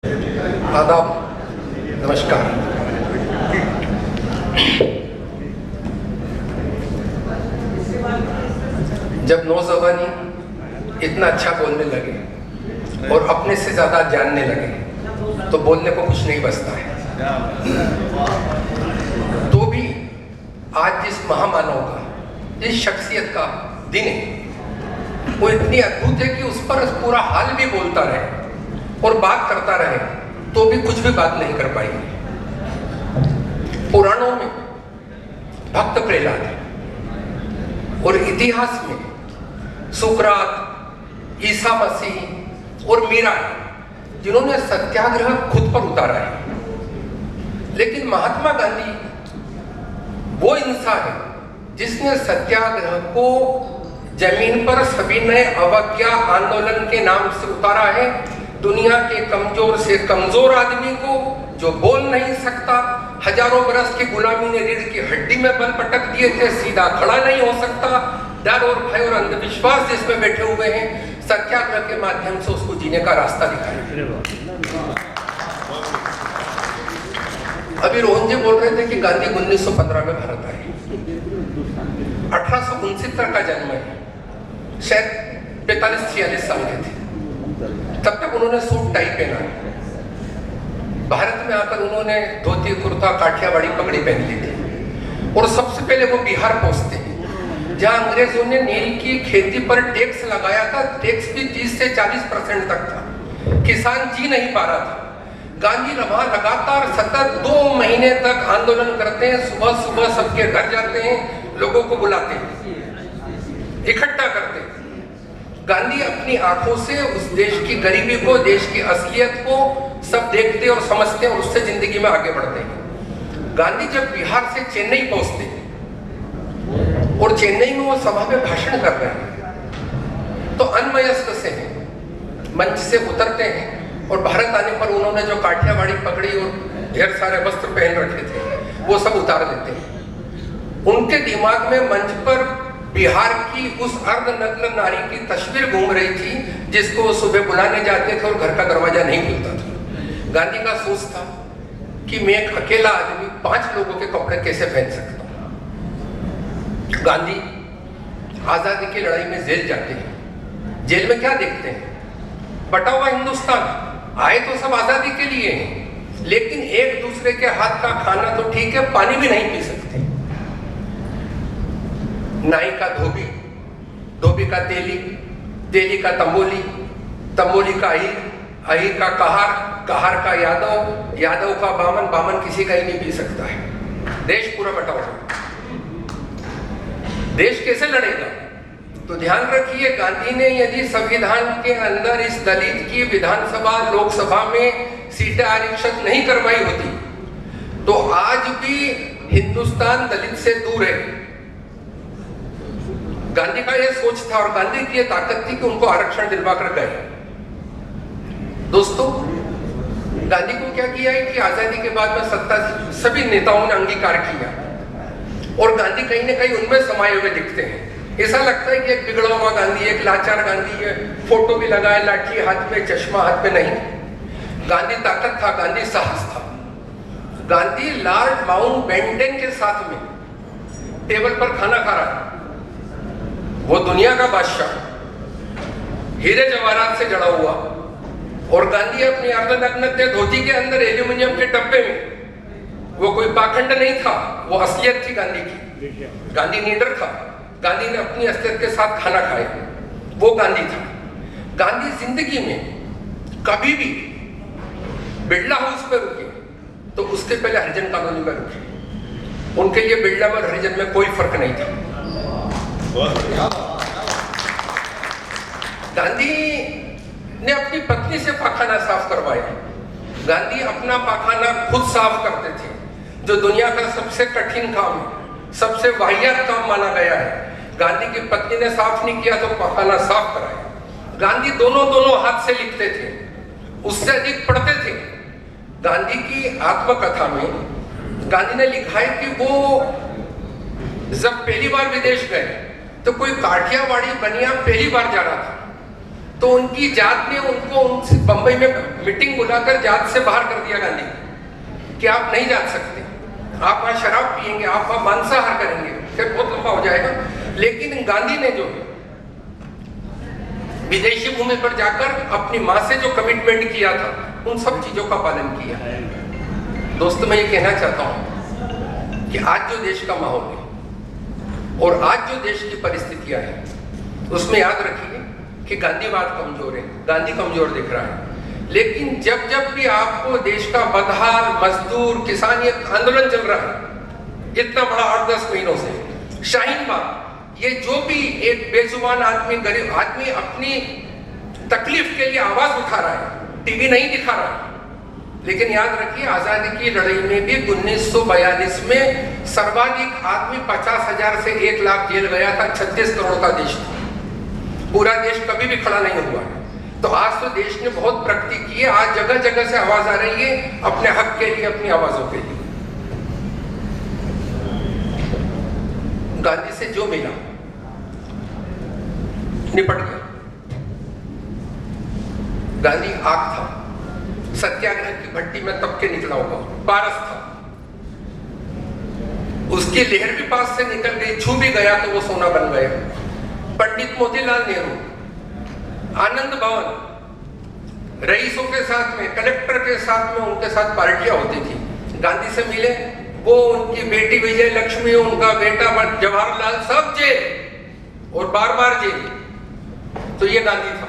आदाब, नमस्कार। जब नौजवानी इतना अच्छा बोलने लगे और अपने से ज़्यादा जानने लगे तो बोलने को कुछ नहीं बचता है। तो भी आज जिस महामानव का, जिस शख्सियत का दिन है, वो इतनी अद्भुत है कि उस पर पूरा हाल भी बोलता रहे और बात करता रहे तो भी कुछ भी बात नहीं कर पाएंगे। पुराणों में भक्त प्रहलाद और इतिहास में सुकरात, ईसा मसीह और मीरा, जिन्होंने सत्याग्रह खुद पर उतारा है। लेकिन महात्मा गांधी वो इंसान है जिसने सत्याग्रह को जमीन पर सविनय अवज्ञा आंदोलन के नाम से उतारा है। दुनिया के कमजोर से कमजोर आदमी को, जो बोल नहीं सकता, हजारों बरस की गुलामी ने रीढ़ की हड्डी में बल पटक दिए थे, सीधा खड़ा नहीं हो सकता, डर और भय और अंधविश्वास जिसमें बैठे हुए हैं, सत्याग्रह के माध्यम से उसको जीने का रास्ता दिखाया। अभी रोहन जी बोल रहे थे कि गांधी 1915 में भारत आए, 1869 का जन्म है, शायद 45-46 साल के थे। तब तक उन्होंने सूट टाई पहना है। भारत में आकर उन्होंने धोती कुर्ता काठियावाड़ी पगड़ी पहन ली थी और सबसे पहले वो बिहार पहुंचते हैं, जहां अंग्रेजों ने नील की खेती पर टैक्स लगाया था। टैक्स भी 30 से 40% तक था। किसान जी नहीं पा रहा था। गांधी वहां लगातार सतत 2 महीने तक आंदोलन करते हैं। सुबह सुबह सबके घर जाते हैं, लोगों को बुलाते हैं, इकट्ठा करते हैं। गांधी अपनी आंखों से उस देश की गरीबी को, देश की असलियत को सब देखते और समझते हैं और उससे जिंदगी में आगे बढ़ते हैं। गांधी जब बिहार से चेन्नई पहुंचते हैं और चेन्नई में वो सभा में भाषण कर रहे हैं तो अनमयस्क से मंच से उतरते हैं और भारत आने पर उन्होंने जो काठियावाड़ी पगड़ी और ढेर सारे वस्त्र पहन रखे थे वो सब उतार देते हैं। उनके दिमाग में मंच पर बिहार की उस अर्धनग्न नारी की तस्वीर घूम रही थी जिसको वो सुबह बुलाने जाते थे और घर का दरवाजा नहीं खुलता था। गांधी का सोच था कि मैं एक अकेला आदमी 5 लोगों के कपड़े कैसे पहन सकता हूं। गांधी आजादी की लड़ाई में जेल जाते हैं। जेल में क्या देखते हैं? बटा हुआ हिंदुस्तान। आए तो सब आजादी के लिए हैं, लेकिन एक दूसरे के हाथ का खाना तो ठीक है, पानी भी नहीं पी सकते। नाई का धोबी, धोबी का तेली, तेली का तंबोली, तंबोली का अहीर, अहीर का कहार, कहार का यादव, यादव का बामन, बामन किसी का ही नहीं पी सकता है। देश पूरा बटा हुआ। देश कैसे लड़ेगा? तो ध्यान रखिए, गांधी ने यदि संविधान के अंदर इस दलित की विधानसभा, लोकसभा में सीटें आरक्षित नहीं करवाई होती तो आज भी हिंदुस्तान दलित से दूर है। गांधी का यह सोच था और गांधी की यह ताकत थी कि उनको आरक्षण दिलवा कर गए। दोस्तों, गांधी को क्या किया है कि आजादी के बाद में सत्ता सभी नेताओं ने अंगीकार किया और गांधी कहीं ना कहीं उनमें समाये हुए दिखते हैं। ऐसा लगता है कि एक बिगड़ा हुआ गांधी, एक लाचार गांधी है, फोटो भी लगाए, लाठी हाथ में, चश्मा हाथ में। नहीं, गांधी ताकत था, गांधी साहस था। गांधी लॉर्ड माउंटबेटन के साथ में टेबल पर खाना खा रहा है। वो दुनिया का बादशाह, हीरे जवाहरात से जड़ा हुआ, और गांधी अपनी अर्धनग्न धोती के अंदर एल्यूमिनियम के डब्बे में। वो कोई पाखंड नहीं था, वो असलियत थी गांधी की। गांधी लीडर था। गांधी ने अपनी असलियत के साथ खाना खाया, वो गांधी था। गांधी जिंदगी में कभी भी बिरला हाउस पे रुके तो उसके पहले हरिजन कॉलोनी में रुके। उनके लिए बिरला और हरिजन में कोई फर्क नहीं था। गांधी ने अपनी पत्नी से पाखाना साफ करवाया। गांधी अपना पाखाना खुद साफ करते थे, जो दुनिया का सबसे कठिन काम है, सबसे वाहियात काम माना गया है। गांधी की पत्नी ने साफ नहीं किया तो पाखाना साफ कराया। गांधी दोनों हाथ से लिखते थे, उससे अधिक पढ़ते थे। गांधी की आत्मकथा में गांधी ने लिखा है कि वो जब पहली बार विदेश गए तो कोई काठियावाड़ी बनिया पहली बार जा रहा था तो उनकी जात ने उनको उनसे बंबई में मीटिंग बुलाकर जात से बाहर कर दिया गांधी कि आप नहीं जा सकते, आप वहां शराब पिएंगे, आप वहां मांसाहार करेंगे, फिर बहुत लंबा हो जाएगा। लेकिन गांधी ने जो विदेशी भूमि पर जाकर अपनी मां से जो कमिटमेंट किया था, उन सब चीजों का पालन किया। दोस्तों, मैं ये कहना चाहता हूं कि आज जो देश का माहौल है और आज जो देश की परिस्थितियां हैं, उसमें याद रखिए कि गांधीवाद कमजोर है, गांधी कमजोर दिख रहा है। लेकिन जब जब भी आपको देश का बदहाल मजदूर किसान ये आंदोलन चल रहा है इतना बड़ा 8-10 महीनों से, शाहीन बाग, ये जो भी एक बेजुबान आदमी, गरीब आदमी अपनी तकलीफ के लिए आवाज उठा रहा है, टीवी नहीं दिखा रहा है। लेकिन याद रखिए, आजादी की लड़ाई में भी 1942 में सर्वाधिक आदमी 50,000 से 1 लाख जेल गया था। 36 करोड़ का देश था, पूरा देश कभी भी खड़ा नहीं हुआ। तो आज तो देश ने बहुत प्रगति की है, आज जगह जगह से आवाज आ रही है अपने हक के लिए, अपनी आवाजों के लिए। गांधी से जो मिला निपट गया। गांधी आग था, सत्याग्रह की भट्टी में तब के निकला होगा, पारस था, उसकी लहर भी पास से निकल गई, छू भी गया तो वो सोना बन गया। पंडित मोतीलाल नेहरू, आनंद भवन, रईसों के साथ में, कलेक्टर के साथ में उनके साथ पार्टियां होती थी। गांधी से मिले, वो उनकी बेटी विजय लक्ष्मी, उनका बेटा जवाहरलाल, सब जेल और बार बार जेल। तो ये गांधी था।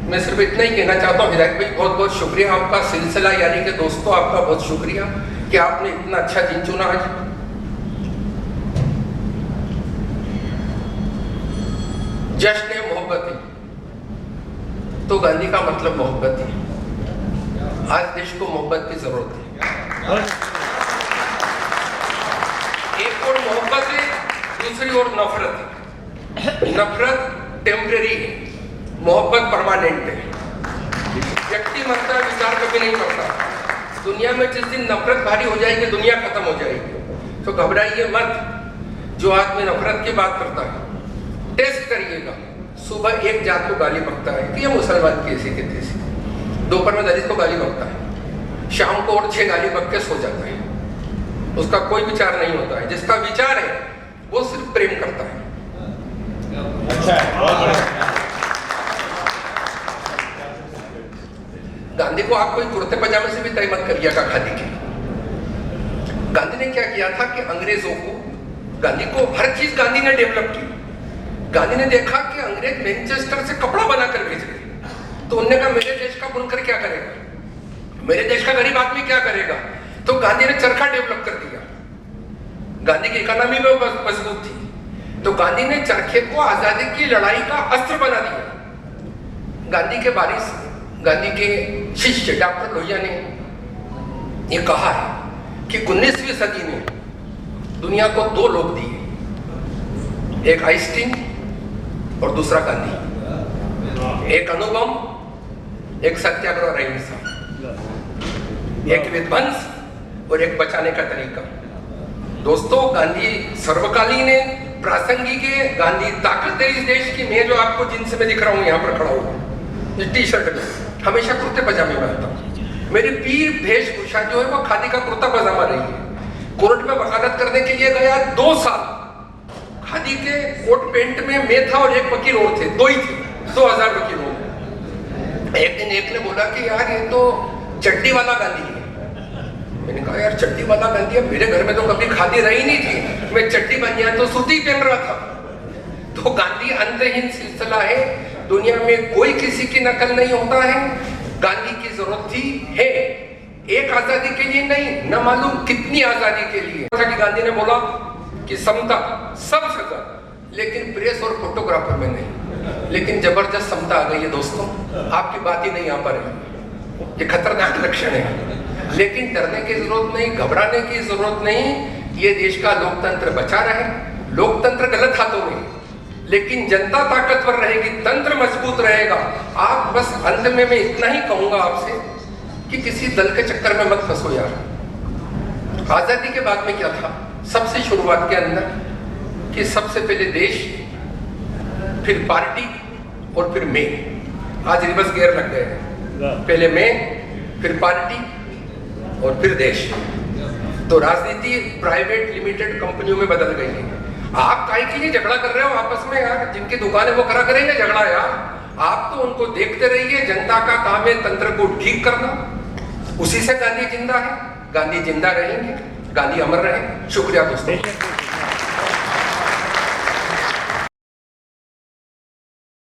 मैं सिर्फ इतना ही कहना चाहता हूँ, हिदायत भाई बहुत बहुत शुक्रिया आपका, सिलसिला यानी कि दोस्तों आपका बहुत शुक्रिया कि आपने इतना अच्छा दिन चुना आज। जश्न है मोहब्बत, तो गांधी का मतलब मोहब्बत है। आज देश को मोहब्बत की जरूरत है। एक और मोहब्बत है, दूसरी ओर नफरत है। नफरत टेम्परेरी है, मोहब्बत परमानेंट है। व्यक्ति मरता है, विचार कभी नहीं करता। दुनिया में जिस दिन नफरत भारी हो जाएगी, दुनिया खत्म हो जाएगी। तो घबराइए मत। जो आदमी नफरत की बात करता है, टेस्ट करिएगा। सुबह एक जात को गाली बकता है कि ये मुसलमान कैसे के तैसे, दोपहर में दलित को गाली बकता है, शाम को और 6 गाली बक के सो जाता है। उसका कोई विचार नहीं होता है। जिसका विचार है वो सिर्फ प्रेम करता है। अच्छा है, बहुत बढ़िया। गांधी को आप कोई कुर्ते पजामे से भी तय मत करिएगा खादी के। गांधी ने क्या किया था कि अंग्रेजों को, गांधी को हर चीज गांधी ने डेवलप की। गांधी ने देखा कि अंग्रेज मैनचेस्टर से कपड़ा बनाकर भेज रहे, तो उन्होंने कहा मेरे देश का बुनकर क्या करेगा, मेरे देश का गरीब आदमी क्या करेगा। तो गांधी ने चरखा डेवलप कर दिया। गांधी की इकोनॉमी में मजबूत थी, तो गांधी ने चरखे को आजादी की लड़ाई का अस्त्र बना दिया। गांधी के बारिश, गांधी के शिष्य डॉक्टर लोहिया ने ये कहा है कि 19वीं सदी ने दुनिया को 2 लोग दिए, एक आइंस्टीन और दूसरा गांधी। एक अनुभव, एक सत्याग्रह और अहिंसा, एक विध्वंस और एक बचाने का तरीका। दोस्तों, गांधी सर्वकालीन है, प्रासंगिक है। गांधी ताकत है इस देश की। मैं जो आपको जिनसे मैं दिख रहा हूँ यहाँ पर खड़ा हुआ, इस टी शर्ट में, हमेशा कुर्ते पजामे में आता हूँ। मेरी पीर वेशभूषा जो है वो खादी का कुर्ता पजामा रही है। कोर्ट में वकालत करने के लिए गया, 2 साल खादी के कोट पेंट में मैं था और एक वकील और थे, 2 ही थे, 2000 वकील हो गए। एक दिन एक ने बोला कि यार ये तो चड्डी वाला गांधी है। मैंने कहा यार चड्डी वाला गांधी है, मेरे घर में तो कभी खादी रही नहीं थी, मैं चड्डी बन गया तो सूती पहन रहा था। तो गांधी अंतहीन सिलसिला है, दुनिया में कोई किसी की नकल नहीं होता है। गांधी की जरूरत थी, है, एक आजादी के लिए नहीं, न मालूम कितनी आजादी के लिए। कि गांधी ने बोला कि समता सब जगह, लेकिन प्रेस और फोटोग्राफर में नहीं। लेकिन जबरदस्त समता आ गई है दोस्तों, आपकी बात ही नहीं आ पा रही। ये खतरनाक लक्षण है। लेकिन डरने की जरूरत नहीं, घबराने की जरूरत नहीं। ये देश का लोकतंत्र बचा रहे। लोकतंत्र गलत हाथों में, लेकिन जनता ताकतवर रहेगी, तंत्र मजबूत रहेगा। आप बस अंत में मैं इतना ही कहूंगा आपसे कि किसी दल के चक्कर में मत फंसो यार। आजादी के बाद में क्या था, सबसे शुरुआत के अंदर कि सबसे पहले देश, फिर पार्टी और फिर मैं। आज रिवर्स गियर लग गए हैं, पहले मैं, फिर पार्टी और फिर देश। तो राजनीति प्राइवेट लिमिटेड कंपनियों में बदल गई है। आप काहे के लिए झगड़ा कर रहे हो आपस में यार? जिनकी दुकान है वो करा करेंगे झगड़ा यार। आप तो उनको देखते रहिए, जनता का काम है तंत्र को ठीक करना। उसी से गांधी जिंदा है, गांधी जिंदा रहेंगे, गांधी अमर रहे। शुक्रिया दोस्तों।